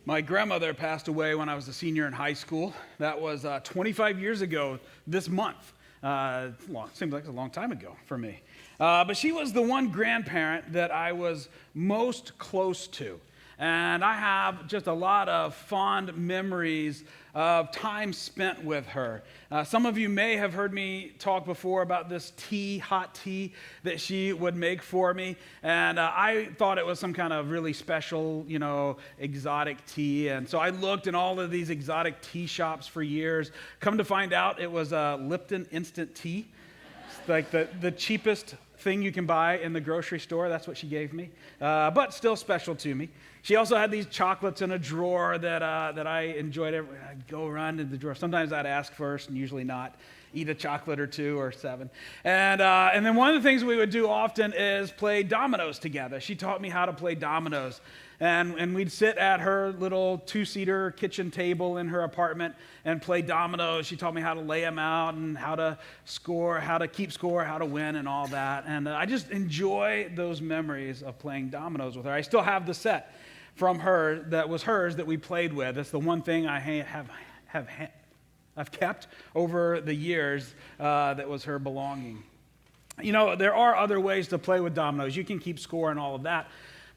My grandmother passed away when I was a senior in high school. That was 25 years ago this month. Seems like a long time ago for me. But she was the one grandparent that I was most close to. And I have just a lot of fond memories of time spent with her. Some of you may have heard me talk before about this tea, hot tea, that she would make for me. And I thought it was some kind of really special, exotic tea. And so I looked in all of these exotic tea shops for years. Come to find out, it was Lipton Instant Tea. It's like the cheapest thing you can buy in the grocery store. That's what she gave me, but still special to me. She also had these chocolates in a drawer that I enjoyed. I'd go around in the drawer. Sometimes I'd ask first, and usually not. Eat a chocolate or two or seven. And then one of the things we would do often is play dominoes together. She taught me how to play dominoes. And we'd sit at her little two-seater kitchen table in her apartment and play dominoes. She taught me how to lay them out and how to score, how to keep score, how to win and all that. And I just enjoy those memories of playing dominoes with her. I still have the set from her that was hers that we played with. It's the one thing I've kept over the years that was her belonging. There are other ways to play with dominoes. You can keep score and all of that.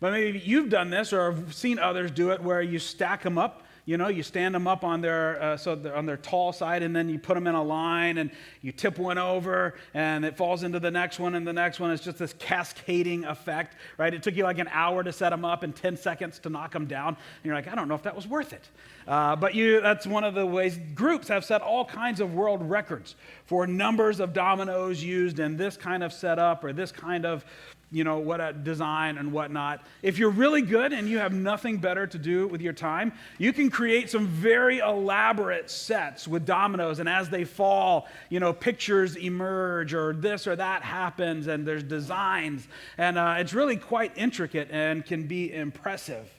But maybe you've done this or have seen others do it where you stack them up. You stand them up on their on their tall side, and then you put them in a line, and you tip one over, and it falls into the next one, and the next one. It's just this cascading effect, right? It took you like an hour to set them up and 10 seconds to knock them down. And you're like, I don't know if that was worth it. But that's one of the ways. Groups have set all kinds of world records for numbers of dominoes used in this kind of setup or this kind of what a design and whatnot. If you're really good and you have nothing better to do with your time, you can create some very elaborate sets with dominoes, and as they fall, pictures emerge or this or that happens, and there's designs, and it's really quite intricate and can be impressive.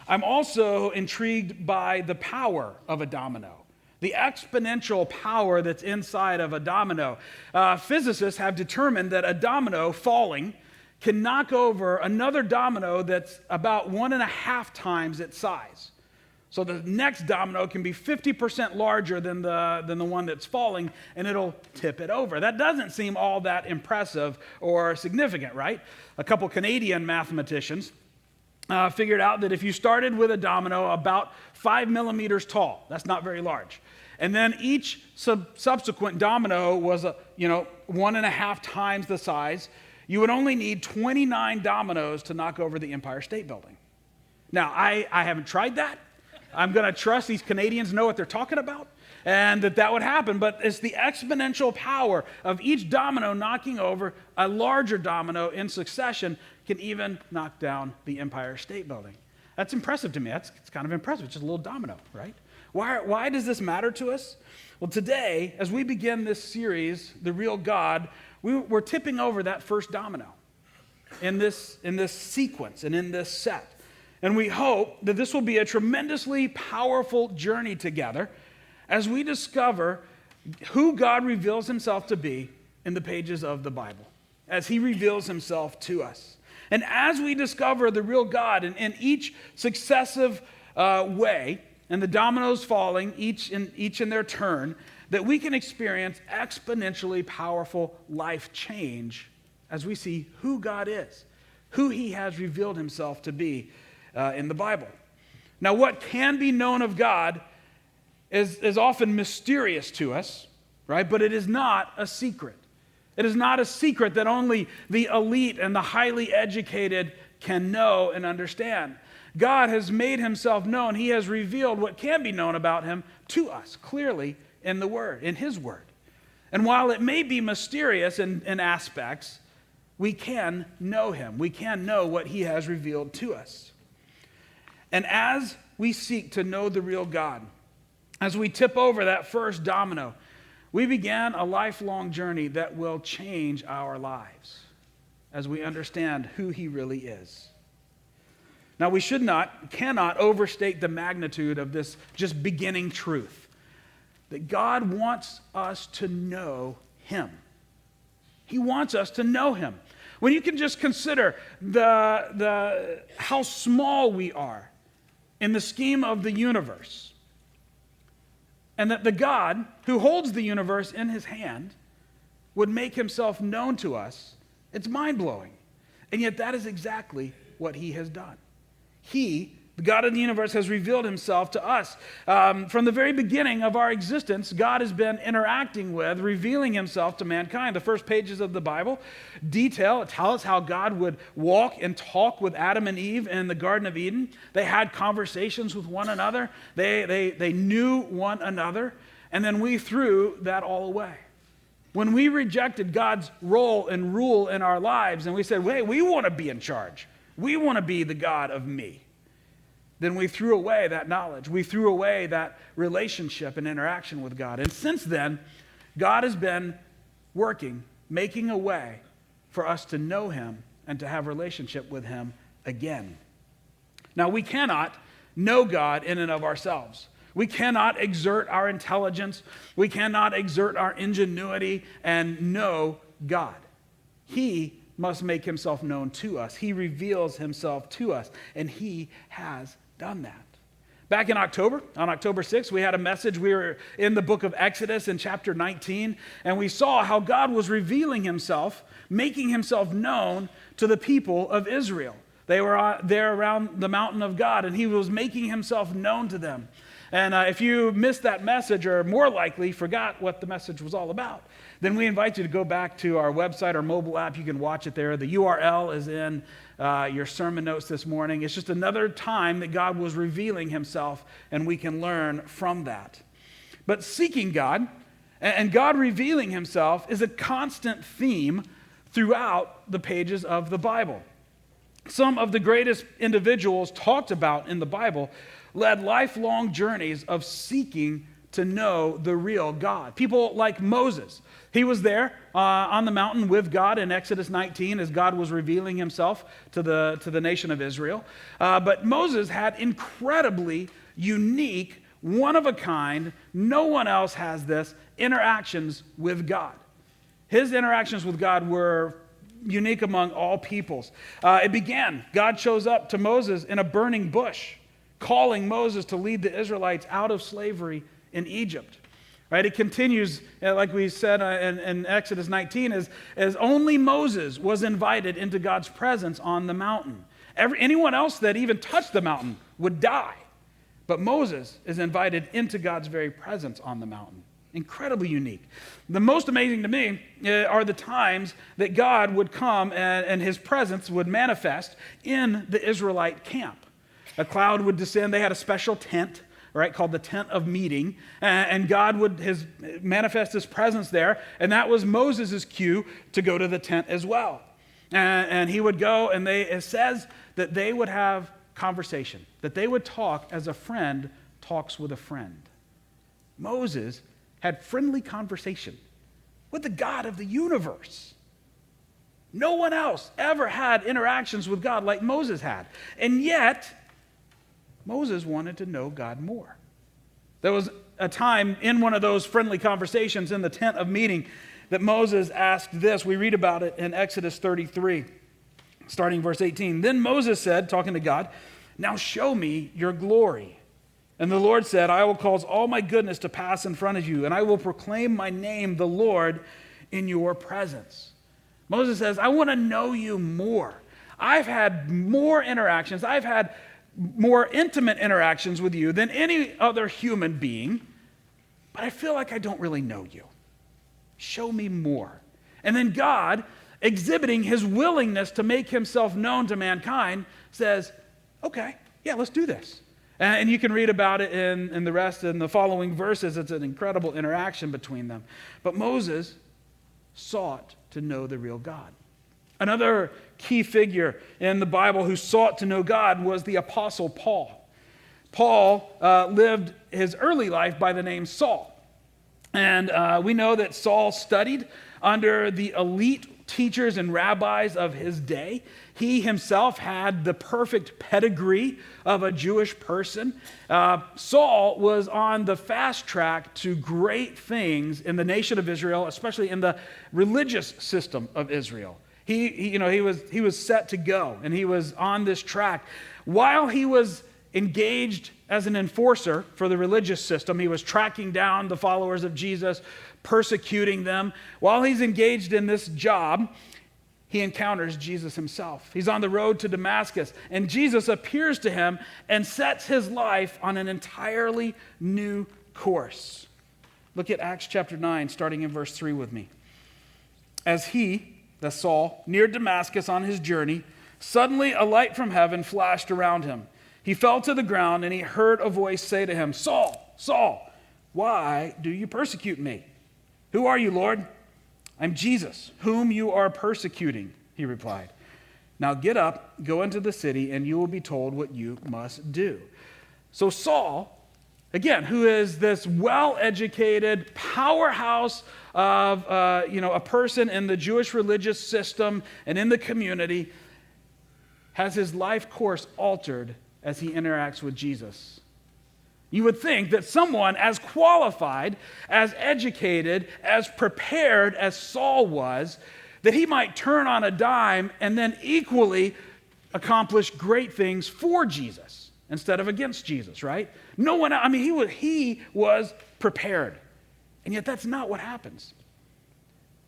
I'm also intrigued by the power of a domino. The exponential power that's inside of a domino. Physicists have determined that a domino falling can knock over another domino that's about 1.5 times its size. So the next domino can be 50% larger than the one that's falling, and it'll tip it over. That doesn't seem all that impressive or significant, right? A couple Canadian mathematicians figured out that if you started with a domino about 5 millimeters tall, that's not very large, and then each subsequent domino was 1.5 times the size, you would only need 29 dominoes to knock over the Empire State Building. Now, I haven't tried that. I'm going to trust these Canadians know what they're talking about and that would happen. But it's the exponential power of each domino knocking over a larger domino in succession can even knock down the Empire State Building. That's impressive to me. It's kind of impressive. It's just a little domino, right? Why does this matter to us? Well, today, as we begin this series, The Real God, we're tipping over that first domino in this sequence and in this set. And we hope that this will be a tremendously powerful journey together as we discover who God reveals himself to be in the pages of the Bible, as he reveals himself to us. And as we discover the real God in each successive way, and the dominoes falling, each in their turn, that we can experience exponentially powerful life change as we see who God is, who he has revealed himself to be in the Bible. Now, what can be known of God is often mysterious to us, right? But it is not a secret. It is not a secret that only the elite and the highly educated can know and understand. God has made himself known. He has revealed what can be known about him to us clearly in the Word, in his Word. And while it may be mysterious in aspects, we can know him. We can know what he has revealed to us. And as we seek to know the real God, as we tip over that first domino, we began a lifelong journey that will change our lives as we understand who he really is. Now, we cannot overstate the magnitude of this just beginning truth, that God wants us to know him. He wants us to know him. When you can just consider how small we are in the scheme of the universe. And that the God who holds the universe in his hand would make himself known to us. It's mind-blowing. And yet that is exactly what he has done. He, the God of the universe, has revealed himself to us. From the very beginning of our existence, God has been interacting with, revealing himself to mankind. The first pages of the Bible tell us how God would walk and talk with Adam and Eve in the Garden of Eden. They had conversations with one another. They knew one another. And then we threw that all away. When we rejected God's role and rule in our lives, and we said, "Wait, we want to be in charge. We want to be the God of me," then we threw away that knowledge. We threw away that relationship and interaction with God. And since then, God has been working, making a way for us to know him and to have relationship with him again. Now, we cannot know God in and of ourselves. We cannot exert our intelligence. We cannot exert our ingenuity and know God. He must make himself known to us. He reveals himself to us, and he has done that. Back in October, on October 6th, we had a message. We were in the book of Exodus in chapter 19, and we saw how God was revealing himself, making himself known to the people of Israel. They were there around the mountain of God, and he was making himself known to them. And if you missed that message, or more likely forgot what the message was all about, then we invite you to go back to our website, our mobile app. You can watch it there. The URL is in your sermon notes this morning. It's just another time that God was revealing himself, and we can learn from that. But seeking God and God revealing himself is a constant theme throughout the pages of the Bible. Some of the greatest individuals talked about in the Bible led lifelong journeys of seeking to know the real God. People like Moses. He was there on the mountain with God in Exodus 19 as God was revealing himself to the nation of Israel. But Moses had incredibly unique, one-of-a-kind, no one else has this, interactions with God. His interactions with God were unique among all peoples. It began, God shows up to Moses in a burning bush, calling Moses to lead the Israelites out of slavery in Egypt. Right? It continues, like we said in Exodus 19, as only Moses was invited into God's presence on the mountain. Anyone else that even touched the mountain would die. But Moses is invited into God's very presence on the mountain. Incredibly unique. The most amazing to me are the times that God would come and his presence would manifest in the Israelite camp. A cloud would descend. They had a special tent, right, called the tent of meeting, and God would manifest his presence there, and that was Moses' cue to go to the tent as well. And he would go, and it says that they would have conversation, that they would talk as a friend talks with a friend. Moses had friendly conversation with the God of the universe. No one else ever had interactions with God like Moses had. And yet, Moses wanted to know God more. There was a time in one of those friendly conversations in the tent of meeting that Moses asked this. We read about it in Exodus 33, starting verse 18. Then Moses said, talking to God, "Now show me your glory." And the Lord said, "I will cause all my goodness to pass in front of you, and I will proclaim my name, the Lord, in your presence." Moses says, "I want to know you more. I've had more interactions. I've had more intimate interactions with you than any other human being, but I feel like I don't really know you. Show me more." And then God, exhibiting his willingness to make himself known to mankind, says, "Okay, yeah, let's do this." And you can read about it in the rest in the following verses. It's an incredible interaction between them. But Moses sought to know the real God. Another key figure in the Bible who sought to know God was the Apostle Paul. Paul lived his early life by the name Saul. And we know that Saul studied under the elite teachers and rabbis of his day. He himself had the perfect pedigree of a Jewish person. Saul was on the fast track to great things in the nation of Israel, especially in the religious system of Israel. He was set to go, and he was on this track. While he was engaged as an enforcer for the religious system. He was tracking down the followers of Jesus, persecuting them. While he's engaged in this job, he encounters Jesus himself. He's on the road to Damascus, and Jesus appears to him and sets his life on an entirely new course. Look at Acts chapter 9, starting in verse 3 with me. As he, that's Saul, neared Damascus on his journey, suddenly a light from heaven flashed around him. He fell to the ground, and he heard a voice say to him, "Saul, Saul, why do you persecute me? Who are you, Lord?" "I'm Jesus, whom you are persecuting," he replied. "Now get up, go into the city, and you will be told what you must do." So Saul, again, who is this well-educated powerhouse of a person in the Jewish religious system and in the community, has his life course altered as he interacts with Jesus. You would think that someone as qualified, as educated, as prepared as Saul was, that he might turn on a dime and then equally accomplish great things for Jesus instead of against Jesus, right? No one, he was prepared. And yet that's not what happens.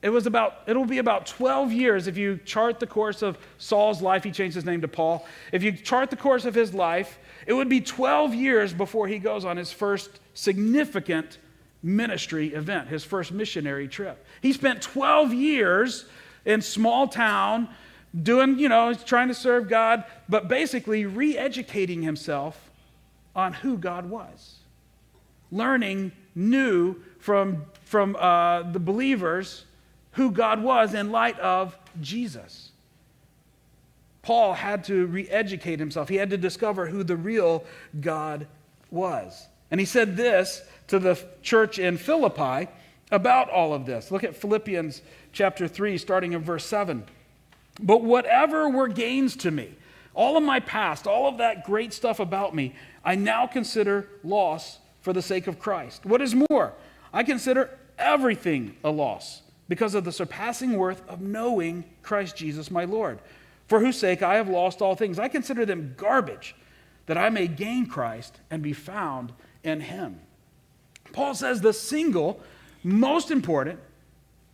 It'll be about 12 years if you chart the course of Saul's life. He changed his name to Paul. If you chart the course of his life, it would be 12 years before he goes on his first significant ministry event, his first missionary trip. He spent 12 years in small town doing, trying to serve God, but basically re-educating himself on who God was. Learning new from the believers who God was in light of Jesus. Paul had to re-educate himself. He had to discover who the real God was. And he said this to the church in Philippi about all of this. Look at Philippians chapter 3, starting in verse 7. "But whatever were gains to me, all of my past, all of that great stuff about me, I now consider loss for the sake of Christ. What is more, I consider everything a loss, because of the surpassing worth of knowing Christ Jesus my Lord, for whose sake I have lost all things. I consider them garbage, that I may gain Christ and be found in him." Paul says the single most important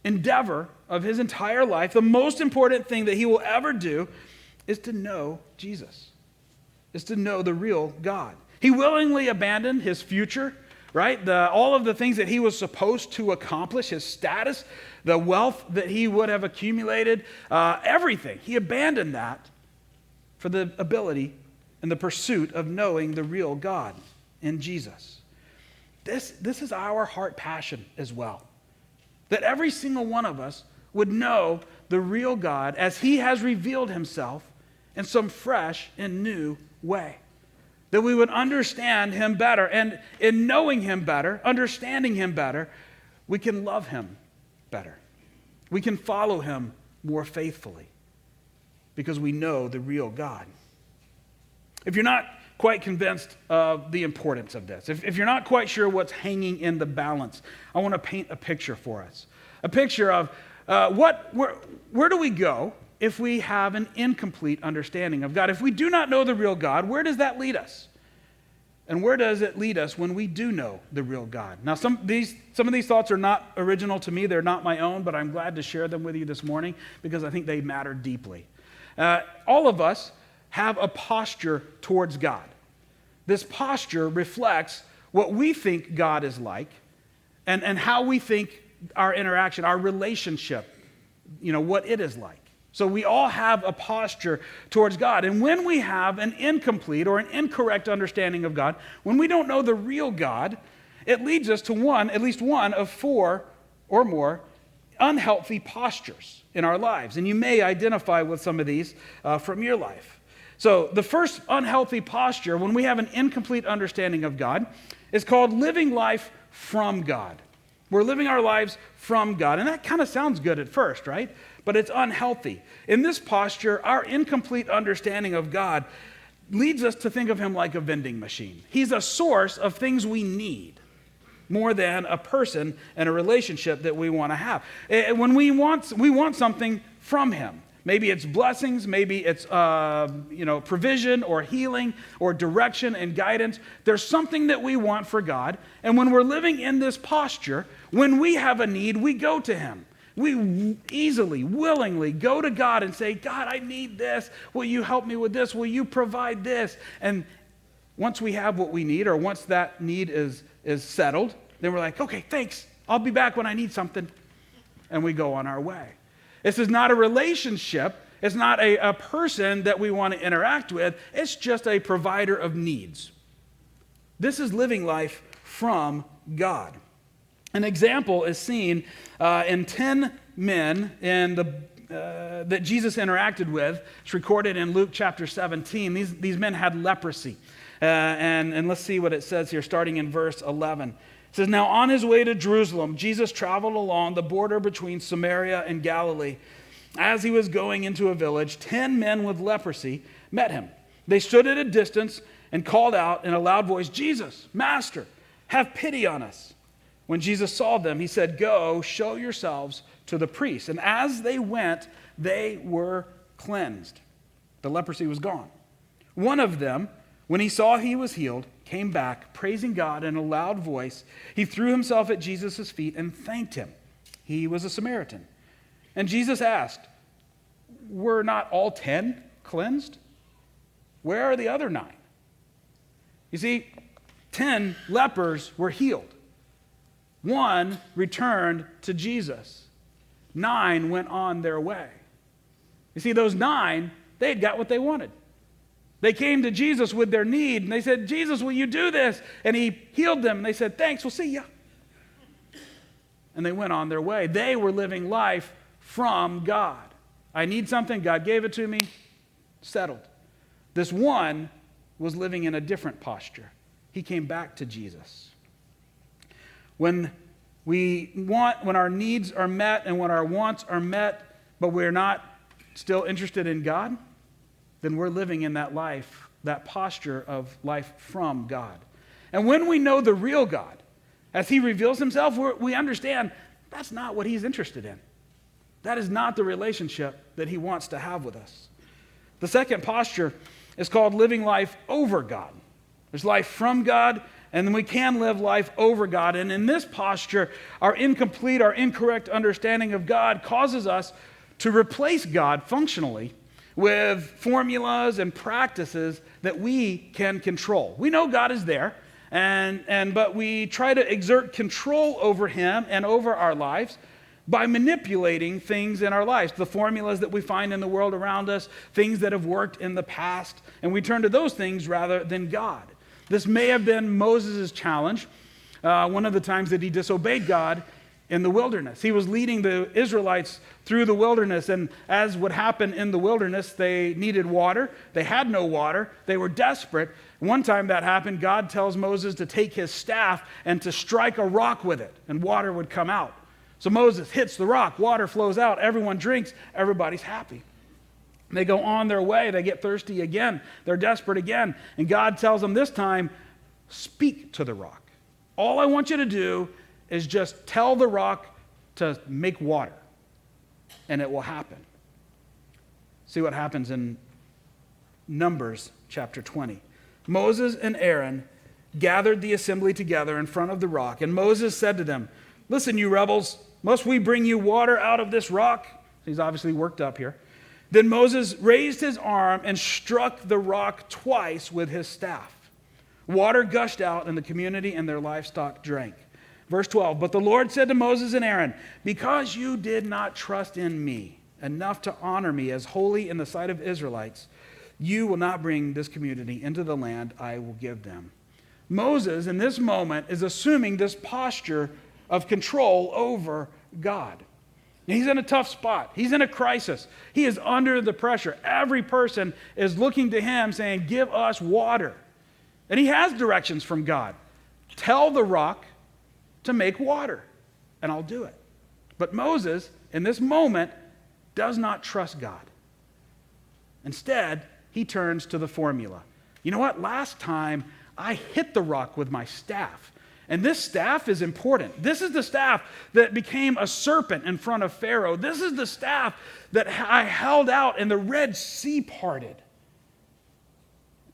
endeavor of his entire life, the most important thing that he will ever do, is to know Jesus, is to know the real God. He willingly abandoned his future, right? All of the things that he was supposed to accomplish, his status, the wealth that he would have accumulated, everything. He abandoned that for the ability and the pursuit of knowing the real God in Jesus. This is our heart passion as well. That every single one of us would know the real God as he has revealed himself in some fresh and new way. That we would understand him better. And in knowing him better, understanding him better, we can love him better. We can follow him more faithfully because we know the real God. If you're not quite convinced of the importance of this, if you're not quite sure what's hanging in the balance, I want to paint a picture for us. A picture of where do we go if we have an incomplete understanding of God? If we do not know the real God, where does that lead us? And where does it lead us when we do know the real God? Now, some of these thoughts are not original to me. They're not my own, but I'm glad to share them with you this morning because I think they matter deeply. All of us have a posture towards God. This posture reflects what we think God is like and how we think our interaction, our relationship, what it is like. So we all have a posture towards God. And when we have an incomplete or an incorrect understanding of God, when we don't know the real God, it leads us to at least one of 4 or more unhealthy postures in our lives. And you may identify with some of these from your life. So the first unhealthy posture, when we have an incomplete understanding of God, is called living life from God. We're living our lives from God. And that kind of sounds good at first, right? But it's unhealthy. In this posture, our incomplete understanding of God leads us to think of him like a vending machine. He's a source of things we need more than a person and a relationship that we want to have. When we want something from him, Maybe it's blessings, maybe it's provision or healing or direction and guidance. There's something that we want for God. And when we're living in this posture, when we have a need, we go to him. We easily, willingly go to God and say, God, I need this. Will you help me with this? Will you provide this? And once we have what we need, or once that need is settled, then we're like, okay, thanks. I'll be back when I need something. And we go on our way. This is not a relationship. It's not a person that we want to interact with. It's just a provider of needs. This is living life from God. An example is seen in 10 men that Jesus interacted with. It's recorded in Luke chapter 17. These men had leprosy. And let's see what it says here, starting in verse 11. It says, now on his way to Jerusalem, Jesus traveled along the border between Samaria and Galilee. As he was going into a village, 10 men with leprosy met him. They stood at a distance and called out in a loud voice, Jesus, Master, have pity on us. When Jesus saw them, he said, go, show yourselves to the priests. And as they went, they were cleansed. The leprosy was gone. One of them, when he saw he was healed, came back, praising God in a loud voice. He threw himself at Jesus' feet and thanked him. He was a Samaritan. And Jesus asked, were not all 10 cleansed? Where are the other 9? You see, 10 lepers were healed. 1 returned to Jesus. 9 went on their way. You see, those 9, they had got what they wanted. They came to Jesus with their need, and they said, Jesus, will you do this? And he healed them, and they said, thanks, we'll see you. And they went on their way. They were living life from God. I need something, God gave it to me, settled. This one was living in a different posture. He came back to Jesus. When our needs are met and when our wants are met, but we're not still interested in God, then we're living in that life, that posture of life from God. And when we know the real God, as he reveals himself, we understand that's not what he's interested in. That is not the relationship that he wants to have with us. The second posture is called living life over God. There's life from God, and then we can live life over God. And in this posture, our incomplete, our incorrect understanding of God causes us to replace God functionally with formulas and practices that we can control. We know God is there, but we try to exert control over him and over our lives by manipulating things in our lives, the formulas that we find in the world around us, things that have worked in the past, and we turn to those things rather than God. This may have been Moses' challenge, one of the times that he disobeyed God in the wilderness. He was leading the Israelites through the wilderness, and as would happen in the wilderness, they needed water. They had no water. They were desperate. One time that happened, God tells Moses to take his staff and to strike a rock with it, and water would come out. So Moses hits the rock, water flows out, everyone drinks, everybody's happy. They go on their way, they get thirsty again, they're desperate again, and God tells them this time, speak to the rock. All I want you to do is just tell the rock to make water, and it will happen. See what happens in Numbers chapter 20. Moses and Aaron gathered the assembly together in front of the rock, and Moses said to them, listen, you rebels, must we bring you water out of this rock? He's obviously worked up here. Then Moses raised his arm and struck the rock twice with his staff. Water gushed out, and the community and their livestock drank. Verse 12, but the Lord said to Moses and Aaron, because you did not trust in me enough to honor me as holy in the sight of Israelites, you will not bring this community into the land I will give them. Moses, in this moment, is assuming this posture of control over God. He's in a tough spot. He's in a crisis. He is under the pressure. Every person is looking to him saying, give us water. And he has directions from God. Tell the rock to make water, and I'll do it. But Moses, in this moment, does not trust God. Instead, he turns to the formula. You know what? Last time, I hit the rock with my staff, And this staff is important. This is the staff that became a serpent in front of Pharaoh. This is the staff that I held out and the Red Sea parted.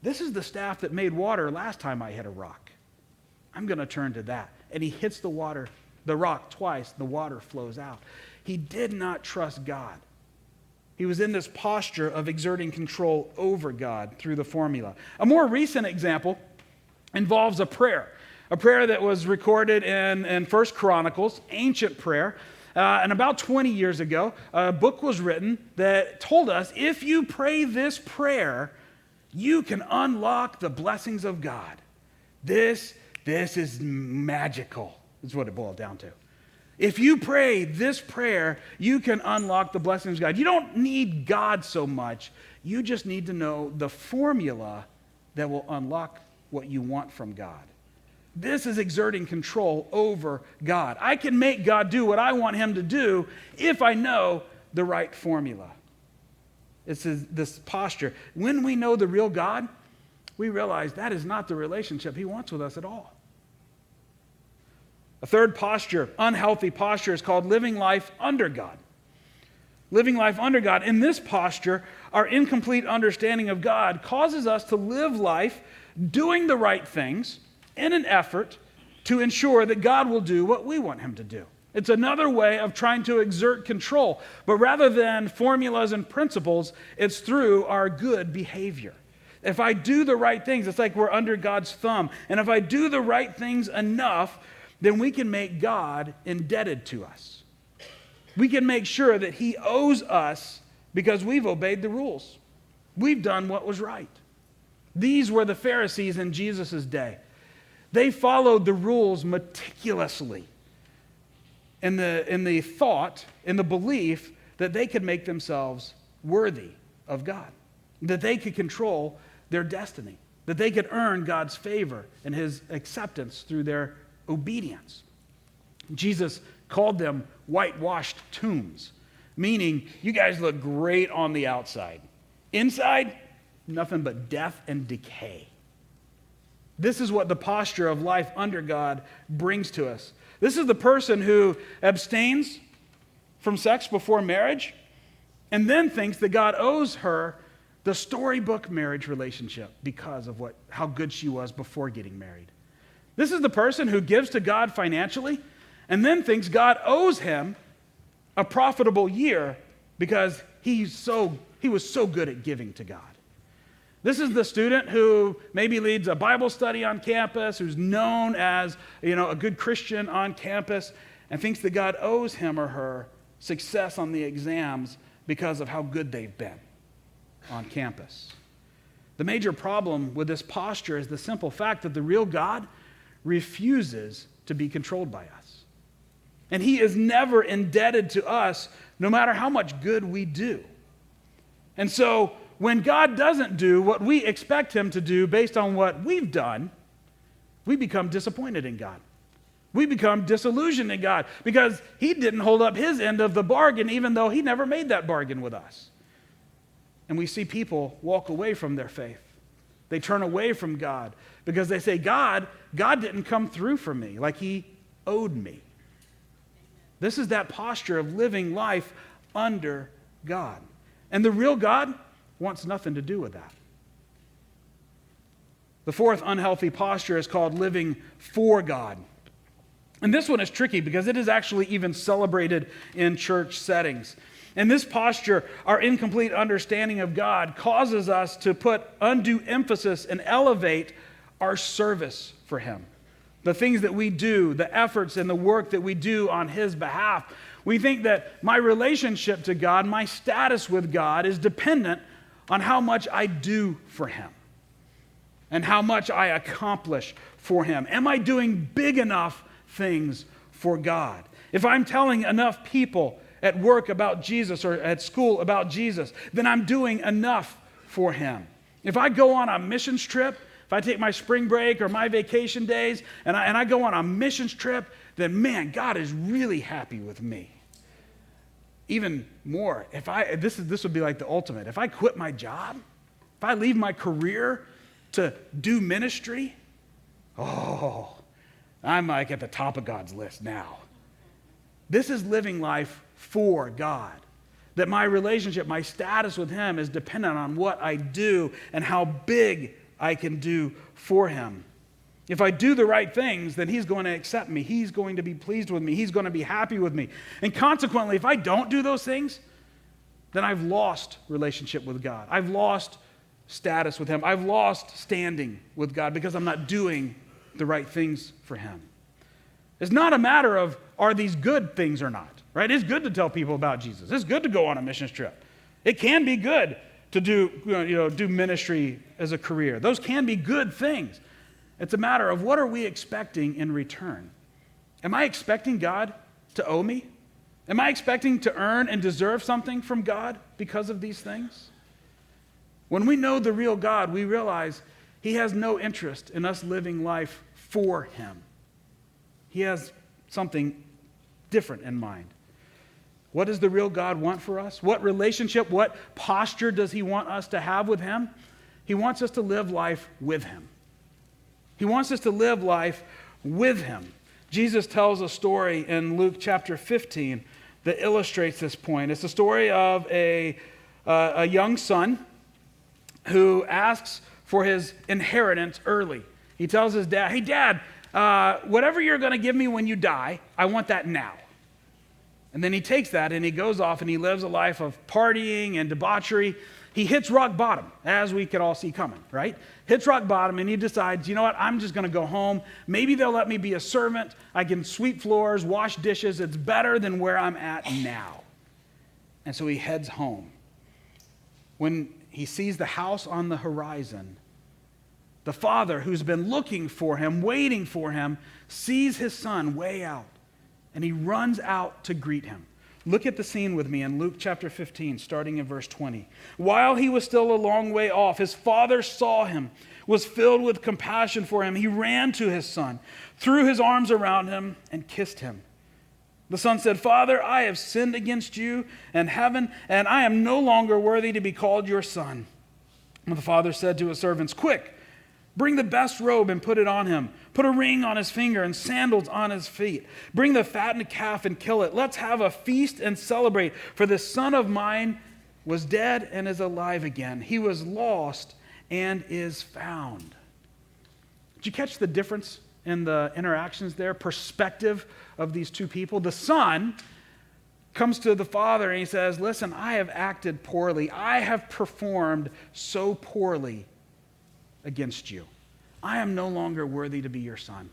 This is the staff that made water last time I hit a rock. I'm going to turn to that. And he hits the rock twice, the water flows out. He did not trust God. He was in this posture of exerting control over God through the formula. A more recent example involves a prayer that was recorded in 1 Chronicles, ancient prayer. And about 20 years ago, a book was written that told us if you pray this prayer, you can unlock the blessings of God. This is magical, is what it boiled down to. If you pray this prayer, you can unlock the blessings of God. You don't need God so much. You just need to know the formula that will unlock what you want from God. This is exerting control over God. I can make God do what I want him to do if I know the right formula. It's this posture. When we know the real God, we realize that is not the relationship he wants with us at all. A third posture, unhealthy posture, is called living life under God. Living life under God. In this posture, our incomplete understanding of God causes us to live life doing the right things in an effort to ensure that God will do what we want him to do. It's another way of trying to exert control. But rather than formulas and principles, it's through our good behavior. If I do the right things, it's like we're under God's thumb. And if I do the right things enough, then we can make God indebted to us. We can make sure that he owes us because we've obeyed the rules. We've done what was right. These were the Pharisees in Jesus' day. They followed the rules meticulously in the thought, in the belief that they could make themselves worthy of God, that they could control their destiny, that they could earn God's favor and his acceptance through their obedience. Jesus called them whitewashed tombs, meaning you guys look great on the outside. Inside, nothing but death and decay. This is what the posture of life under God brings to us. This is the person who abstains from sex before marriage and then thinks that God owes her the storybook marriage relationship because of how good she was before getting married. This is the person who gives to God financially and then thinks God owes him a profitable year because he was so good at giving to God. This is the student who maybe leads a Bible study on campus, who's known as, a good Christian on campus, and thinks that God owes him or her success on the exams because of how good they've been on campus. The major problem with this posture is the simple fact that the real God refuses to be controlled by us. And he is never indebted to us, no matter how much good we do. And so, when God doesn't do what we expect him to do based on what we've done, we become disappointed in God. We become disillusioned in God because he didn't hold up his end of the bargain, even though he never made that bargain with us. And we see people walk away from their faith. They turn away from God because they say, God didn't come through for me like he owed me. This is that posture of living life under God. And the real God wants nothing to do with that. The fourth unhealthy posture is called living for God. And this one is tricky because it is actually even celebrated in church settings. In this posture, our incomplete understanding of God causes us to put undue emphasis and elevate our service for him. The things that we do, the efforts and the work that we do on his behalf. We think that my relationship to God, my status with God is dependent on how much I do for him and how much I accomplish for him. Am I doing big enough things for God? If I'm telling enough people at work about Jesus or at school about Jesus, then I'm doing enough for him. If I go on a missions trip, if I take my spring break or my vacation days and I go on a missions trip, then man, God is really happy with me. Even more, this would be like the ultimate. If I quit my job, if I leave my career to do ministry, I'm like at the top of God's list now. This is living life for God. That my relationship, my status with him is dependent on what I do and how big I can do for him. If I do the right things, then he's going to accept me. He's going to be pleased with me. He's going to be happy with me. And consequently, if I don't do those things, then I've lost relationship with God. I've lost status with him. I've lost standing with God because I'm not doing the right things for him. It's not a matter of are these good things or not, right? It's good to tell people about Jesus. It's good to go on a missions trip. It can be good to do ministry as a career. Those can be good things. It's a matter of what are we expecting in return? Am I expecting God to owe me? Am I expecting to earn and deserve something from God because of these things? When we know the real God, we realize he has no interest in us living life for him. He has something different in mind. What does the real God want for us? What relationship, what posture does he want us to have with him? He wants us to live life with him. He wants us to live life with him. Jesus tells a story in Luke chapter 15 that illustrates this point. It's the story of a young son who asks for his inheritance early. He tells his dad, hey, Dad, whatever you're going to give me when you die, I want that now. And then he takes that and he goes off and he lives a life of partying and debauchery. He hits rock bottom, as we could all see coming, right? Hits rock bottom and he decides, you know what, I'm just going to go home. Maybe they'll let me be a servant. I can sweep floors, wash dishes. It's better than where I'm at now. And so he heads home. When he sees the house on the horizon, the father who's been looking for him, waiting for him, sees his son way out, and he runs out to greet him. Look at the scene with me in Luke chapter 15, starting in verse 20. While he was still a long way off, his father saw him, was filled with compassion for him. He ran to his son, threw his arms around him, and kissed him. The son said, Father, I have sinned against you and heaven, and I am no longer worthy to be called your son. And the father said to his servants, Quick, bring the best robe and put it on him. Put a ring on his finger and sandals on his feet. Bring the fattened calf and kill it. Let's have a feast and celebrate. For this son of mine was dead and is alive again. He was lost and is found. Did you catch the difference in the interactions there? Perspective of these two people. The son comes to the father and he says, listen, I have acted poorly. I have performed so poorly against you. I am no longer worthy to be your son.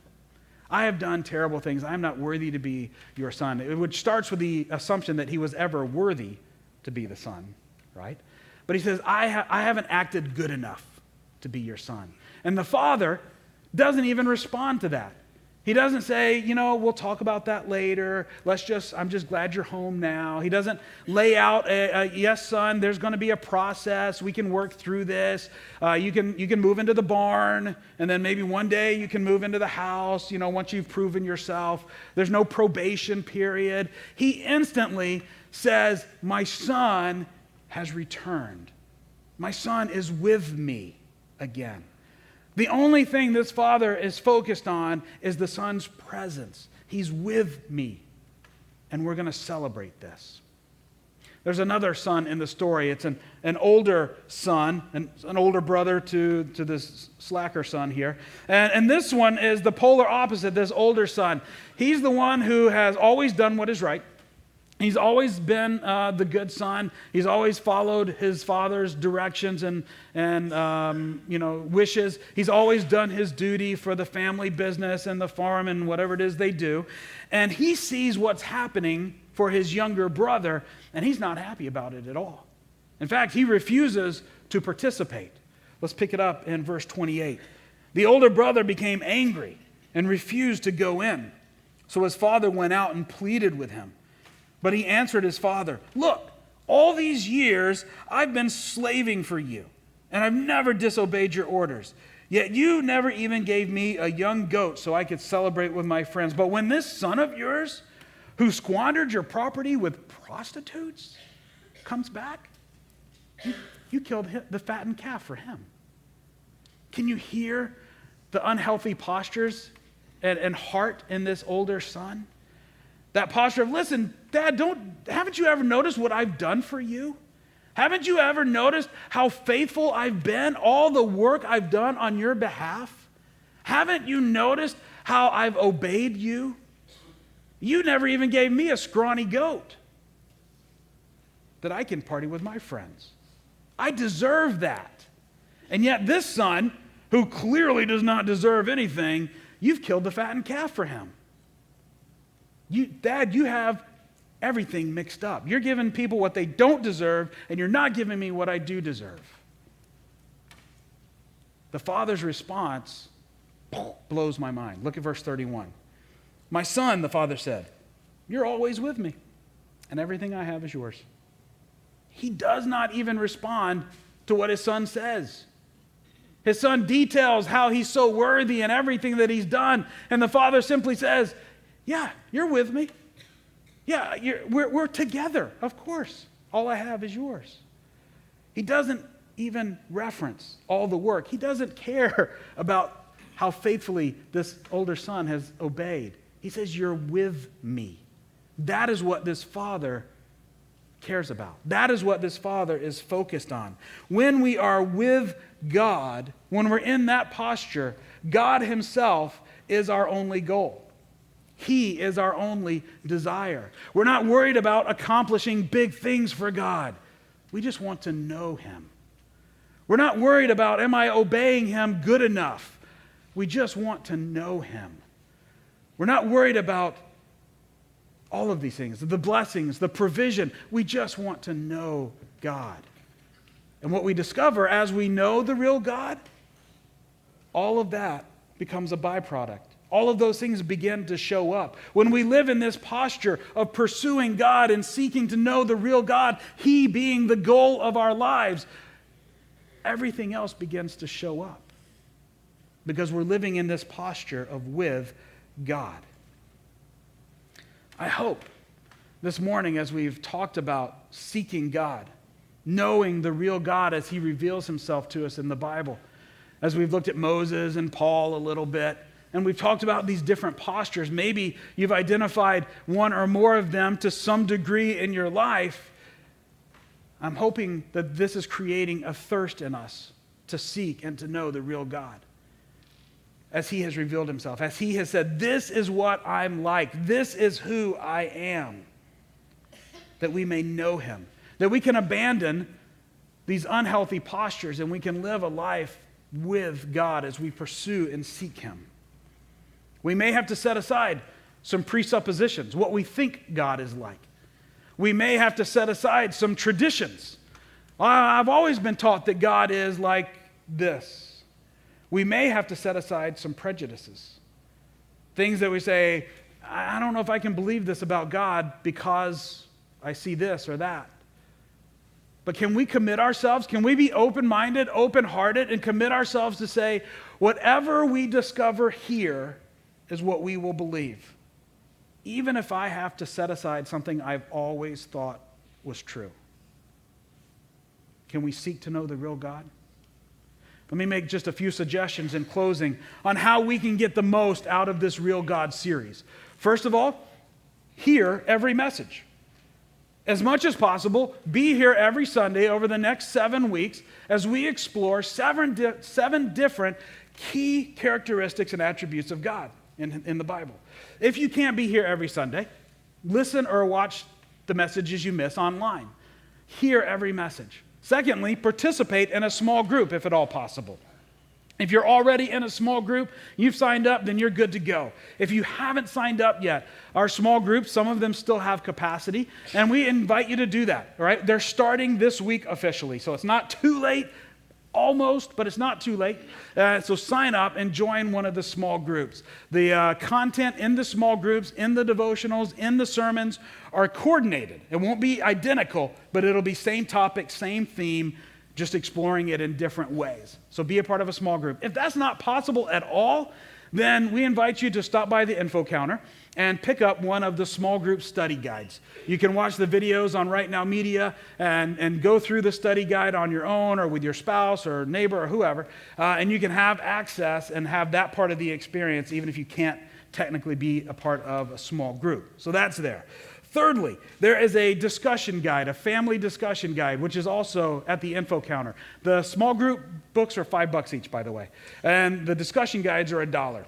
I have done terrible things. I am not worthy to be your son. Which starts with the assumption that he was ever worthy to be the son, right? But he says, I haven't acted good enough to be your son. And the father doesn't even respond to that. He doesn't say, we'll talk about that later. I'm just glad you're home now. He doesn't lay out, yes, son, there's going to be a process. We can work through this. You can move into the barn, and then maybe one day you can move into the house, once you've proven yourself. There's no probation period. He instantly says, my son has returned. My son is with me again. The only thing this father is focused on is the son's presence. He's with me, and we're going to celebrate this. There's another son in the story. It's an older son, an older brother to this slacker son here. And this one is the polar opposite, this older son. He's the one who has always done what is right. He's always been the good son. He's always followed his father's directions and wishes. He's always done his duty for the family business and the farm and whatever it is they do. And he sees what's happening for his younger brother, and he's not happy about it at all. In fact, he refuses to participate. Let's pick it up in verse 28. The older brother became angry and refused to go in. So his father went out and pleaded with him. But he answered his father, Look, all these years I've been slaving for you, and I've never disobeyed your orders. Yet you never even gave me a young goat so I could celebrate with my friends. But when this son of yours, who squandered your property with prostitutes, comes back, you killed the fattened calf for him. Can you hear the unhealthy postures and heart in this older son. That posture of, listen, Dad, haven't you ever noticed what I've done for you? Haven't you ever noticed how faithful I've been, all the work I've done on your behalf? Haven't you noticed how I've obeyed you? You never even gave me a scrawny goat that I can party with my friends. I deserve that. And yet this son, who clearly does not deserve anything, you've killed the fattened calf for him. Dad, you have everything mixed up. You're giving people what they don't deserve, and you're not giving me what I do deserve. The father's response blows my mind. Look at verse 31. My son, the father said, you're always with me, and everything I have is yours. He does not even respond to what his son says. His son details how he's so worthy and everything that he's done, and the father simply says, yeah, you're with me. Yeah, we're together, of course. All I have is yours. He doesn't even reference all the work. He doesn't care about how faithfully this older son has obeyed. He says, you're with me. That is what this father cares about. That is what this father is focused on. When we are with God, when we're in that posture, God himself is our only goal. He is our only desire. We're not worried about accomplishing big things for God. We just want to know him. We're not worried about, am I obeying him good enough? We just want to know him. We're not worried about all of these things, the blessings, the provision. We just want to know God. And what we discover as we know the real God, all of that becomes a byproduct. All of those things begin to show up. When we live in this posture of pursuing God and seeking to know the real God, he being the goal of our lives, everything else begins to show up because we're living in this posture of with God. I hope this morning, as we've talked about seeking God, knowing the real God as he reveals himself to us in the Bible, as we've looked at Moses and Paul a little bit, and we've talked about these different postures. Maybe you've identified one or more of them to some degree in your life. I'm hoping that this is creating a thirst in us to seek and to know the real God as he has revealed himself, as he has said, this is what I'm like, this is who I am, that we may know him, that we can abandon these unhealthy postures and we can live a life with God as we pursue and seek him. We may have to set aside some presuppositions, what we think God is like. We may have to set aside some traditions. I've always been taught that God is like this. We may have to set aside some prejudices. Things that we say, I don't know if I can believe this about God because I see this or that. But can we commit ourselves? Can we be open-minded, open-hearted, and commit ourselves to say, whatever we discover here is what we will believe, even if I have to set aside something I've always thought was true? Can we seek to know the real God? Let me make just a few suggestions in closing on how we can get the most out of this Real God series. First of all, hear every message. As much as possible, be here every Sunday over the next 7 weeks as we explore seven different key characteristics and attributes of God in the Bible. If you can't be here every Sunday, listen or watch the messages you miss online. Hear every message. Secondly, participate in a small group if at all possible. If you're already in a small group, you've signed up, then you're good to go. If you haven't signed up yet, our small groups, some of them still have capacity, and we invite you to do that, all right? They're starting this week officially, so it's not too late, almost, but it's not too late. So sign up and join one of the small groups. The content in the small groups, in the devotionals, in the sermons are coordinated. It won't be identical, but it'll be same topic, same theme, just exploring it in different ways. So be a part of a small group. If that's not possible at all, then we invite you to stop by the info counter and pick up one of the small group study guides. You can watch the videos on Right Now Media and go through the study guide on your own or with your spouse or neighbor or whoever, and you can have access and have that part of the experience even if you can't technically be a part of a small group. So that's there. Thirdly, there is a discussion guide, a family discussion guide, which is also at the info counter. The small group books are $5 each, by the way, and the discussion guides are $1.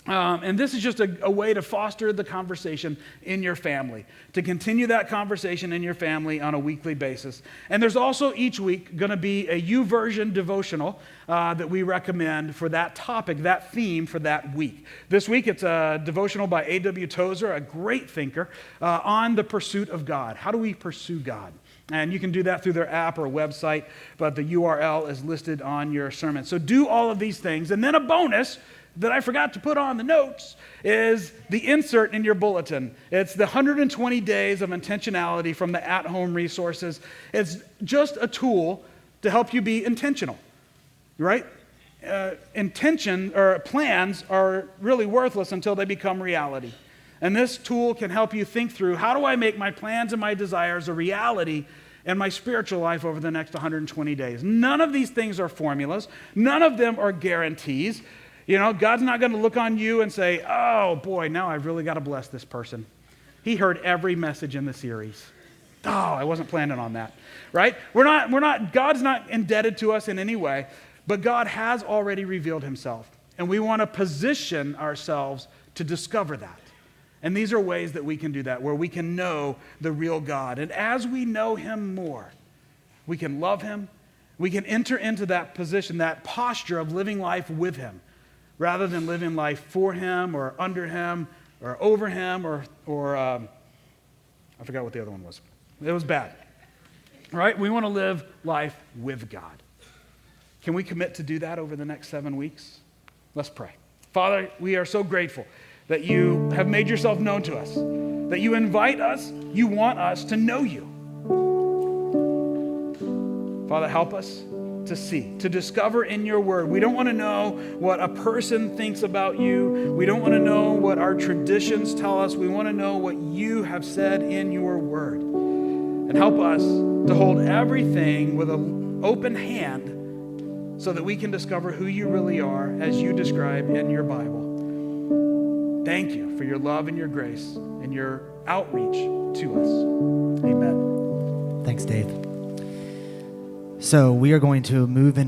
And this is just a way to foster the conversation in your family, to continue that conversation in your family on a weekly basis. And there's also each week going to be a YouVersion devotional that we recommend for that topic, that theme for that week. This week it's a devotional by A.W. Tozer, a great thinker, on the pursuit of God. How do we pursue God? And you can do that through their app or website, but the URL is listed on your sermon. So do all of these things. And then a bonus that I forgot to put on the notes is the insert in your bulletin. It's the 120 days of intentionality from the at-home resources. It's just a tool to help you be intentional, right? Intention or plans are really worthless until they become reality. And this tool can help you think through, how do I make my plans and my desires a reality in my spiritual life over the next 120 days? None of these things are formulas. None of them are guarantees. You know, God's not going to look on you and say, oh boy, now I've really got to bless this person. He heard every message in the series. Oh, I wasn't planning on that, right? God's not indebted to us in any way, but God has already revealed himself. And we want to position ourselves to discover that. And these are ways that we can do that, where we can know the real God. And as we know him more, we can love him. We can enter into that position, that posture of living life with him, rather than living life for him or under him or over him or I forgot what the other one was. It was bad, right? We want to live life with God. Can we commit to do that over the next 7 weeks? Let's pray. Father, we are so grateful that you have made yourself known to us, that you invite us, you want us to know you. Father, help us to see, to discover in your word. We don't want to know what a person thinks about you. We don't want to know what our traditions tell us. We want to know what you have said in your word. And help us to hold everything with an open hand so that we can discover who you really are as you describe in your Bible. Thank you for your love and your grace and your outreach to us. Amen. Thanks, Dave. So we are going to move into